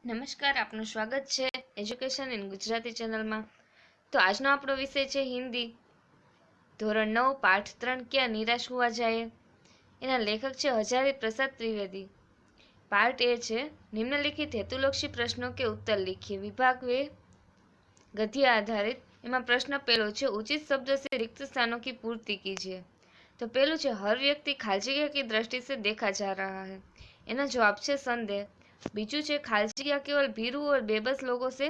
નમસ્કાર, આપનું સ્વાગત છે એજ્યુકેશન ઇન ગુજરાતી ચેનલમાં। તો આજનો આપણો વિષય છે હિન્દી, ધોરણ 9 પાઠ 3 ક્યાં નિરાશ હુઆ જાયે। એના લેખક છે હજારી પ્રસાદ ત્રિવેદી। પાર્ટ એ છે નિમ્નલિખિત હેતુલક્ષી પ્રશ્નો કે उत्तर लिखिए। विभाग वे गद्य आधारित। एમાં પ્રશ્ન પહેલો છે उचित शब्द से रिक्त स्थानों की पूर्ति कीजिए। तो पहलू છે हर व्यक्ति खाली जगह की दृष्टि से देखा जा रहा है। एना जवाब છે संदेह। बीजू છે खाली जगह केवल भीरू और बेबस लोगों से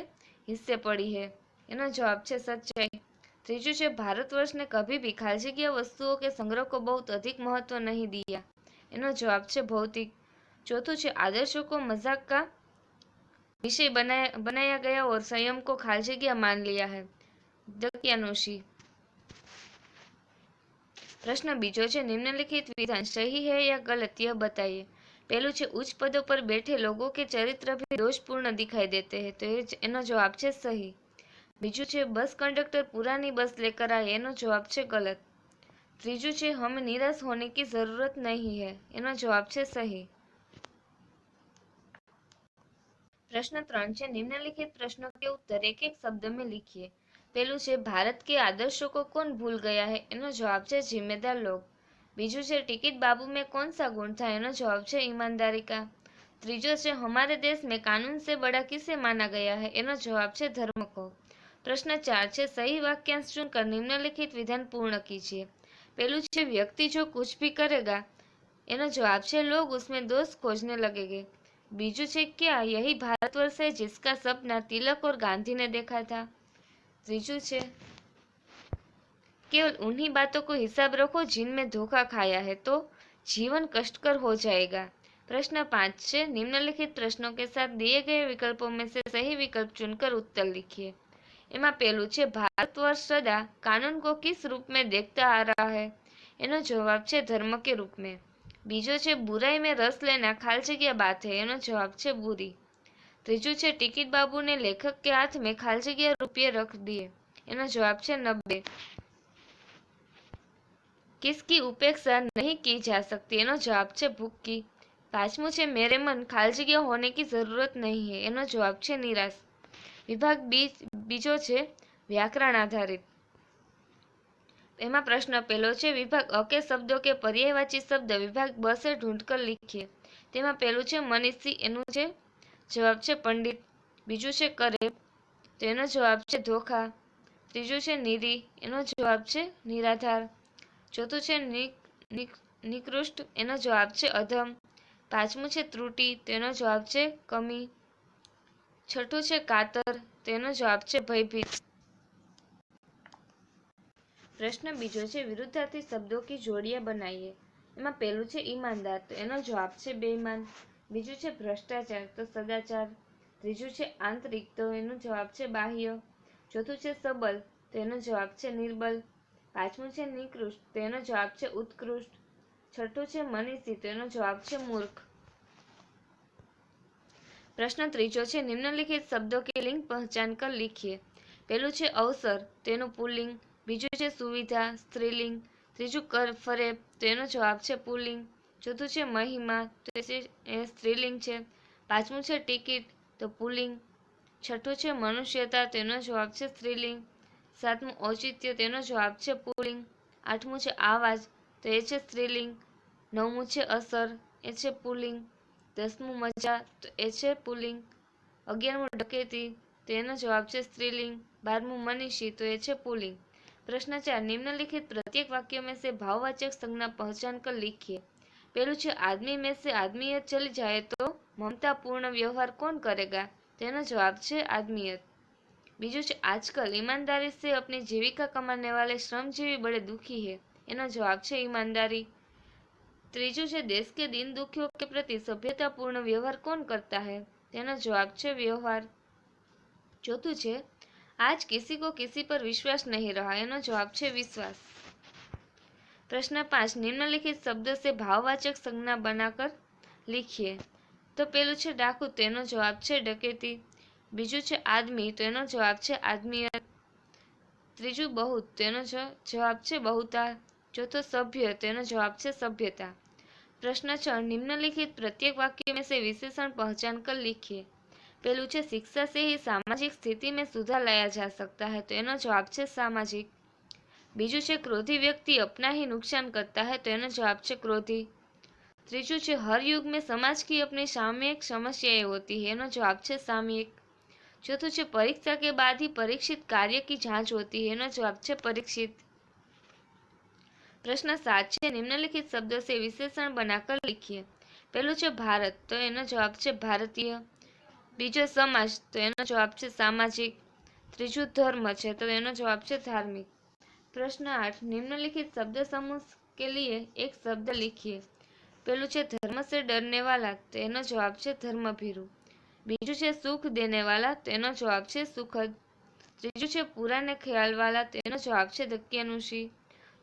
हिस्से पड़ी है। एनो जवाब છે सच्चाई। तीजू છે भारतवर्ष ने कभी भी खाली जगह वस्तुओं के संग्रह को बहुत अधिक महत्व नहीं दिया। एनो जवाब છે भौतिक। चौथुं છે आदर्शों को मजाक का विषय बनाया गया और संयम को खाली जगह मान लिया है। दकियानोशी। प्रश्न बीजो છે निम्नलिखित विधान सही है या गलत यह बताइए। पहलू છે उच्च पदों पर बैठे लोगों के चरित्र भी दोषपूर्ण दिखाई देते हैं। तो एनो जवाब છે सही। बीजू છે बस कंडक्टर पुरानी बस लेकर आए। एनो जवाब છે गलत। तीजू છે हमें निराश होने की जरूरत नहीं है। एनो जवाब છે सही। प्रश्न 3 છે निम्नलिखित प्रश्नों के उत्तर एक एक शब्द में लिखिए। पहलू છે भारत के आदर्शों को कौन भूल गया है। एनो जवाब છે जिम्मेदार लोग। बीजू છે टिकट बाबू में कौन सा गुण था। एनो जवाब છે ईमानदारी का। त्रीजो છે हमारे देश में कानून से बड़ा किसे माना गया है। एनो जवाब છે धर्म को। प्रश्न 4 છે सही वाक्यांश चुनकर निम्नलिखित विधान पूर्ण कीजिए। पहलू છે व्यक्ति जो कुछ भी करेगा। एनो जवाब છે लोग उसमें दोष खोजने लगेंगे। बीजू છે क्या यही भारतवर्ष है जिसका सपना तिलक और गांधी ने देखा था। तीजू છે केवल उन्हीं बातों को हिसाब रखो जिनमें धोखा खाया है तो जीवन कष्टकर हो जाएगा। प्रश्न 5 से निम्नलिखित प्रश्नों के साथ दिए गए विकल्पों में से सही विकल्प चुनकर उत्तर लिखिए। एमा पहलू છે भारतवर्ष सदा कानून को किस रूप में देखता आ रहा है। एनो जवाब છે धर्म के रूप में। बीजो છે बुराई में रस लेना खाली जगह बात है। एनो जवाब છે बुरी। तीजू છે टिकट बाबू ने लेखक के हाथ में खाली जगह रुपये रख दिए। एनो जवाब છે 90। किसकी उपेक्षा नहीं की जा सकती। एनो जवाब છે भूख की। पांचमू છે मेरे मन खाली जगह होने की जरूरत नहीं है। एनो जवाब છે निराश। विभाग बीजो છે व्याकरण आधारित। एमा प्रश्न पहलो છે विभाग अ के शब्दों के पर्यायवाची शब्द विभाग ब से ढूंढकर लिखिए। तेमा पहलू છે मनीषी। एनो છે जवाब છે पंडित। बीजू છે करे तो एनो जवाब છે धोखा। तीजू છે निरी। एनो जवाब છે निराधार। चौथुं છે निकृष्ट। एनो जवाब છે अधम। पांचमू છે त्रुटि तो एनो जवाब છે कमी। छठुं છે कातर तो एनो जवाब છે भयभीत। प्रश्न बीजो છે विरुद्धार्थी शब्दों की जोड़ियां बनाइए। एમાં પહેલું છે ईमानदार तो एनो जवाब છે बेईमान। बीजू છે भ्रष्टाचार तो सदाचार। ત્રીજું છે आंतरिक तो एनो जवाब છે बाह्य। चौथું છે सबल तो एनो जवाब છે निर्बल। પાંચમું છે નિકૃષ્ટ તો એનો જવાબ છે ઉત્કૃષ્ટ। છઠ્ઠું છે મનીષી તો એનો જવાબ છે મૂર્ખ। प्रश्न ત્રીજો છે निम्नलिखित शब्दों के लिंग पहचान कर लिखिए। पहलू છે अवसर तो एनु पुल्लिंग। बीजू છે सुविधा स्त्रीलिंग। ત્રીજું कर फरेब तो एनो जवाब છે पुल्लिंग। चौथું છે महिमा तो એ સ્ત્રીલિંગ છે। પાંચમું છે ટિકિટ તો પુલ્લિંગ। છઠ્ઠું છે મનુષ્યતા તો એનો જવાબ છે સ્ત્રીલિંગ। સાતમું औचित्य તેનો જવાબ છે પુલ્લિંગ। આઠમું છે આવાજ તો એ છે સ્ત્રીલિંગ। નવમું છે અસર એ છે પુલ્લિંગ। દસમું મજા તો એ છે પુલ્લિંગ। 11મું डकैती तो एनो जवाब છે स्त्रीलिंग। 12મું मनीषी तो ये છે पुल्लिंग। प्रश्न 4 निम्नलिखित प्रत्येक वाक्य में से भाववाचक संज्ञा पहचान कर लिखिए। पहलू છે आदमी में से आदमियत चली जाए तो ममता पूर्ण व्यवहार कौन करेगा। तेनो जवाब છે आदमियत। बीजू છે आजकल ईमानदारी से अपनी जीविका कमाने वाले श्रमजीवी बड़े दुखी है। एनो जवाब છે ईमानदारी। ત્રીજું છે देश के दीन दुखियों के प्रति सभ्यतापूर्ण व्यवहार कौन करता है। तेनो जवाब છે व्यवहार। चौथું છે आज किसी को किसी पर विश्वास नहीं रहा। एनो जवाब છે विश्वास। प्रश्न 5 निम्नलिखित शब्दों से भाववाचक संज्ञा बनाकर लिखिए। तो पहलू છે डाकू तो एनो जवाब છે डकैती। बीजू છે आदमी तो एनो जवाब છે आदमियत। ત્રીજું बहुत तो एनो जवाब છે बहुता। चौथो सभ्य तो एनो जवाब છે सभ्यता। प्रश्न 6 निम्नलिखित प्रत्येक वाक्य में से विशेषण पहचान कर लिखिए। पहलू है शिक्षा से ही सामाजिक स्थिति में सुधार लाया जा सकता है, तो एनो जवाब है सामाजिक। बीजू है क्रोधी व्यक्ति अपना ही नुकसान करता है, तो एनो जवाब है क्रोधी। तीजू है हर युग में समाज की अपनी सामयिक समस्याएं होती है, एनो जवाब है सामयिक। चौथुं है परीक्षा के बाद ही परीक्षित कार्य की जांच होती है, एनो जवाब है परीक्षित। प्रश्न 7 है निम्नलिखित शब्दों से विशेषण बनाकर लिखिए। पहलू है भारत, तो एनो जवाब है भारतीय। बीजो समाज, तो एनो जवाब है सामाजिक। तीजू धर्म है, तो एनो जवाब है धार्मिक। प्रश्न 8 निम्नलिखित शब्द समूह के लिए एक शब्द लिखिए। पहलू है धर्म से डरने वाला, तो एनो जवाब है धर्मभीरु। बीजू है सुख देने वाला, तो एनो जवाब है सुखद। तीजू है पुराने ख्याल वाला, तो एनो जवाब है दक्यानुषी।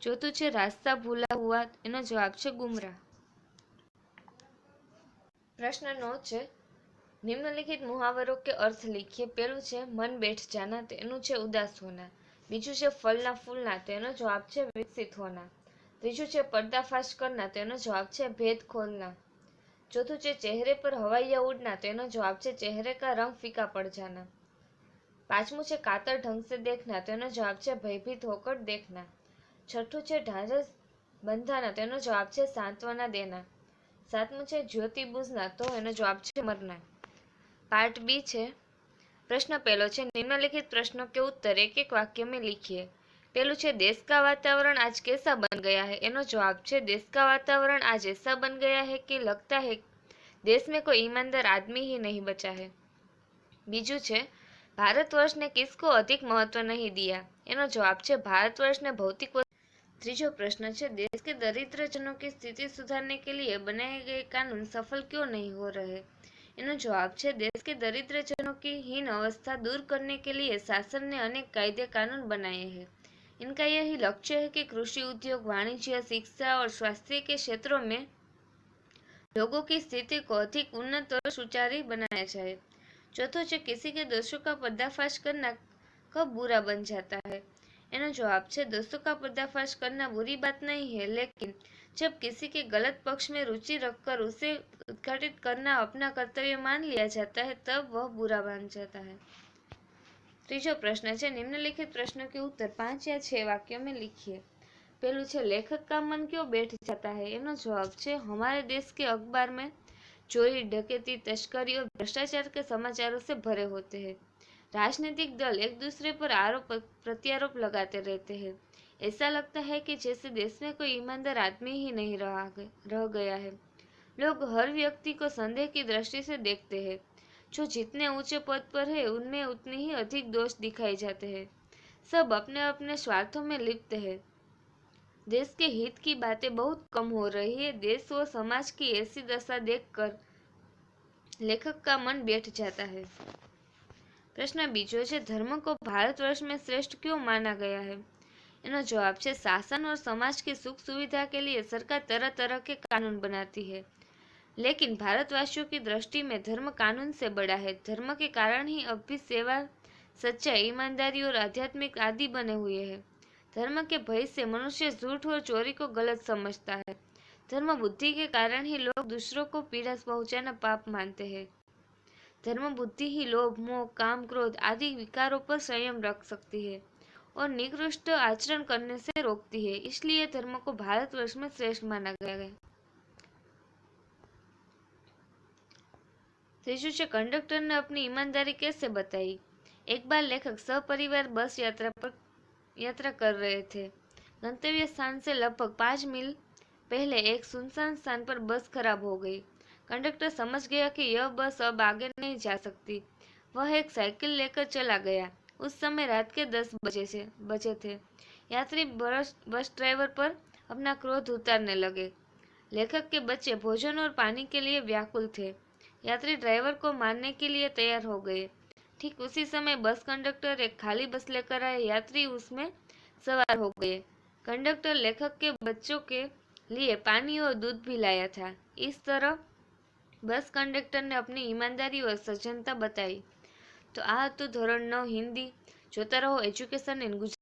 चौथुं है रास्ता भूला हुआ, एनो जवाब है गुमराह। प्रश्न 9 है निम्नलिखित मुहावरों के अर्थ लिखिए। पहलू है मन बैठ जाना, तो एनु है उदास होना। बीजू है फलना फूलना, तो एनो जवाब है विकसित होना। तीजू है पर्दाफाश करना, तो एनो जवाब है भेद खोलना। चौथुं है चेहरे पर हवाइया उड़ना, तो एनो जवाब है चेहरे का रंग फीका पड़ जाना। पांचमू है कातर ढंग से देखना, तो एनो जवाब है भयभीत होकर देखना। छठुं है ढांढस बंधाना, तो एनो जवाब है सांत्वना देना। सातमू है ज्योति बुझना, तो एनो जवाब है मरना। पार्ट बी है प्रश्न पहलो है निम्नलिखित प्रश्नों के उत्तर एक एक वाक्य में लिखिए। पहलू है देश का वातावरण आज कैसा बन गया है, एनो जवाब है देश का वातावरण आज ऐसा बन गया है कि लगता है देश में कोई ईमानदार आदमी ही नहीं बचा है। बीजू है भारतवर्ष ने किसको अधिक महत्व नहीं दिया, एनो जवाब है भारतवर्ष ने भौतिक। तीजो प्रश्न है देश के दरिद्र जनों की स्थिति सुधारने के लिए बनाए गए कानून सफल क्यों नहीं हो रहे, एनो जवाब है देश के दरिद्र जनों की हीन अवस्था दूर करने के लिए शासन ने अनेक कायदे कानून बनाए हैं। इनका यही लक्ष्य है कि कृषि उद्योग, वाणिज्य, शिक्षा और स्वास्थ्य के क्षेत्रों में लोगों की स्थिति को अधिक उन्नत और सुचारू बनाया जाए। चौथो है किसी के दोषों का पर्दाफाश करना कब बुरा बन जाता है, एनो जवाब है दोस्तों का पर्दाफाश करना बुरी बात नहीं है, लेकिन जब किसी के गलत पक्ष में रुचि रखकर उसे उद्घाटित करना अपना कर्तव्य मान लिया जाता है तब वह बुरा बन जाता है। तीजो प्रश्न है निम्नलिखित प्रश्नों के उत्तर 5 या 6 वाक्यों में लिखिए। पहलू है लेखक का मन क्यों बैठ जाता है, एनो जवाब है हमारे देश के अखबार में चोरी, डकैती, तस्करी और भ्रष्टाचार के समाचारों से भरे होते हैं। राजनीतिक दल एक दूसरे पर आरोप प्रत्यारोप लगाते रहते हैं। ऐसा लगता है कि जैसे देश में कोई ईमानदार आदमी ही नहीं रह गया है। लोग हर व्यक्ति को संदेह की दृष्टि से देखते हैं। जो जितने ऊंचे पद पर है उनमें उतने ही अधिक दोष दिखाए जाते हैं। सब अपने अपने स्वार्थों में लिप्त है। देश के हित की बातें बहुत कम हो रही है। देश और समाज की ऐसी दशा देखकर लेखक का मन बैठ जाता है। प्रश्न बीजो है धर्म को भारतवर्ष में श्रेष्ठ क्यों माना गया है, एनो जवाब है शासन और समाज की सुख सुविधा के लिए सरकार तरह तरह के कानून बनाती है, लेकिन भारतवासियों की दृष्टि में धर्म कानून से बड़ा है। धर्म के कारण ही अब भी सेवा, सच्चाई, ईमानदारी और आध्यात्मिक आदि बने हुए हैं। धर्म के भय से मनुष्य झूठ और चोरी को गलत समझता है। धर्म बुद्धि के कारण ही लोग दूसरों को पीड़ा पहुंचाना पाप मानते हैं। धर्म बुद्धि ही लोभ, मोह, काम, क्रोध आदि विकारों पर संयम रख सकती है और निकृष्ट आचरण करने से रोकती है। इसलिए धर्म को भारतवर्ष में श्रेष्ठ माना गया है। तीसरी है कंडक्टर ने अपनी ईमानदारी कैसे बताई। एक बार लेखक सपरिवार बस यात्रा कर रहे थे। गंतव्य स्थान से लगभग 5 मील पहले एक सुनसान स्थान पर बस खराब हो गई। कंडक्टर समझ गया कि यह बस अब आगे नहीं जा सकती। वह एक साइकिल लेकर चला गया। उस समय रात के 10 बजे थे। यात्री बस ड्राइवर पर अपना क्रोध उतारने लगे। लेखक के बच्चे भोजन और पानी के लिए व्याकुल थे। यात्री ड्राइवर को मारने के लिए तैयार हो गए। ठीक उसी समय बस कंडक्टर एक खाली बस लेकर आए। यात्री उसमें सवार हो गए। कंडक्टर लेखक के बच्चों के लिए पानी और दूध भी लाया था। इस तरह बस कंडक्टर ने अपनी ईमानदारी और सज्जनता बताई। तो आ હતું ધોરણ 9 હિન્દી। જોતા રહો એજ્યુકેશન ઇન ગુજરાતી।